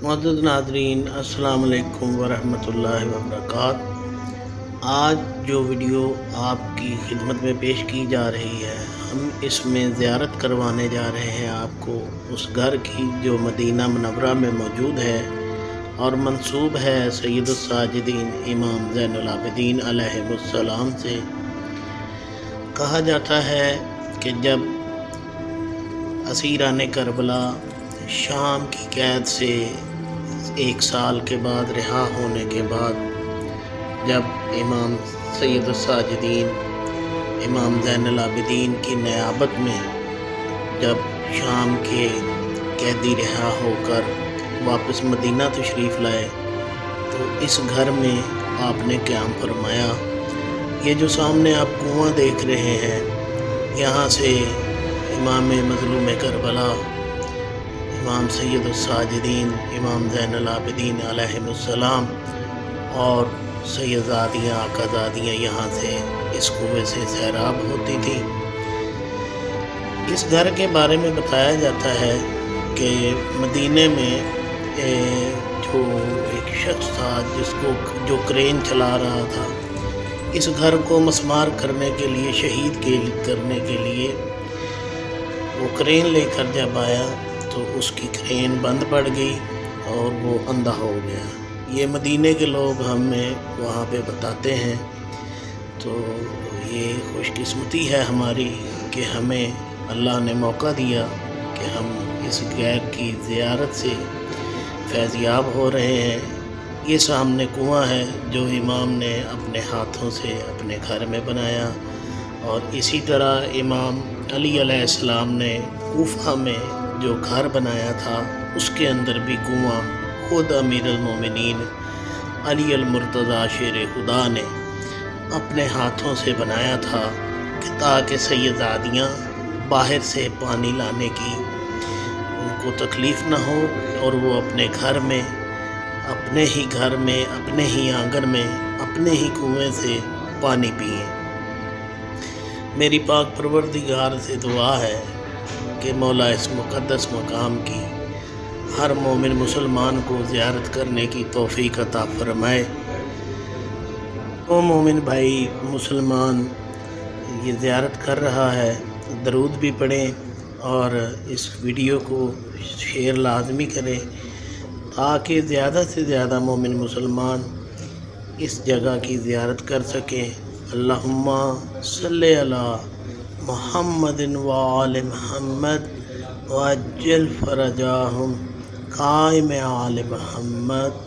معزز ناظرین، السلام علیکم ورحمۃ اللہ وبرکاتہ۔ آج جو ویڈیو آپ کی خدمت میں پیش کی جا رہی ہے، ہم اس میں زیارت کروانے جا رہے ہیں آپ کو اس گھر کی جو مدینہ منورہ میں موجود ہے اور منسوب ہے سید الساجدین امام زین العابدین علیہ السلام سے۔ کہا جاتا ہے کہ جب اسیران کربلا شام کی قید سے 1 سال کے بعد رہا ہونے کے بعد، جب امام سید الساجدین امام زین العابدین کی نیابت میں جب شام کے قیدی رہا ہو کر واپس مدینہ تشریف لائے تو اس گھر میں آپ نے قیام فرمایا۔ یہ جو سامنے آپ کنواں دیکھ رہے ہیں، یہاں سے امام مظلوم کربلا امام سید الساجدین امام زین العابدین علیہ السلام اور سیدزادیاں آقازادیاں یہاں سے اس کنویں سے سیراب ہوتی تھیں۔ اس گھر کے بارے میں بتایا جاتا ہے کہ مدینے میں جو ایک شخص تھا جو کرین چلا رہا تھا، اس گھر کو مسمار کرنے کے لیے، شہید کرنے کے لیے وہ کرین لے کر جب آیا تو اس کی کرین بند پڑ گئی اور وہ اندھا ہو گیا۔ یہ مدینے کے لوگ ہمیں وہاں پہ بتاتے ہیں۔ تو یہ خوش قسمتی ہے ہماری کہ ہمیں اللہ نے موقع دیا کہ ہم اس غیر کی زیارت سے فیضیاب ہو رہے ہیں۔ یہ سامنے کنواں ہے جو امام نے اپنے ہاتھوں سے اپنے گھر میں بنایا، اور اسی طرح امام علی علیہ السلام نے کوفہ میں جو گھر بنایا تھا اس کے اندر بھی کنواں خود امیر المومنین علی المرتضیٰ شیر خدا نے اپنے ہاتھوں سے بنایا تھا کہ تاکہ سیدزادیاں باہر سے پانی لانے کی ان کو تکلیف نہ ہو اور وہ اپنے گھر میں اپنے ہی آنگن میں اپنے ہی کنویں سے پانی پئیں۔ میری پاک پروردگار سے دعا ہے کہ مولا اس مقدس مقام کی ہر مومن مسلمان کو زیارت کرنے کی توفیق عطا فرمائے۔ وہ مومن بھائی مسلمان یہ زیارت کر رہا ہے، درود بھی پڑھیں اور اس ویڈیو کو شیئر لازمی کریں تاکہ زیادہ سے زیادہ مومن مسلمان اس جگہ کی زیارت کر سکیں۔ اللہم صلی علی محمد وآل محمد وعجل فرجاہم قائم آل محمد۔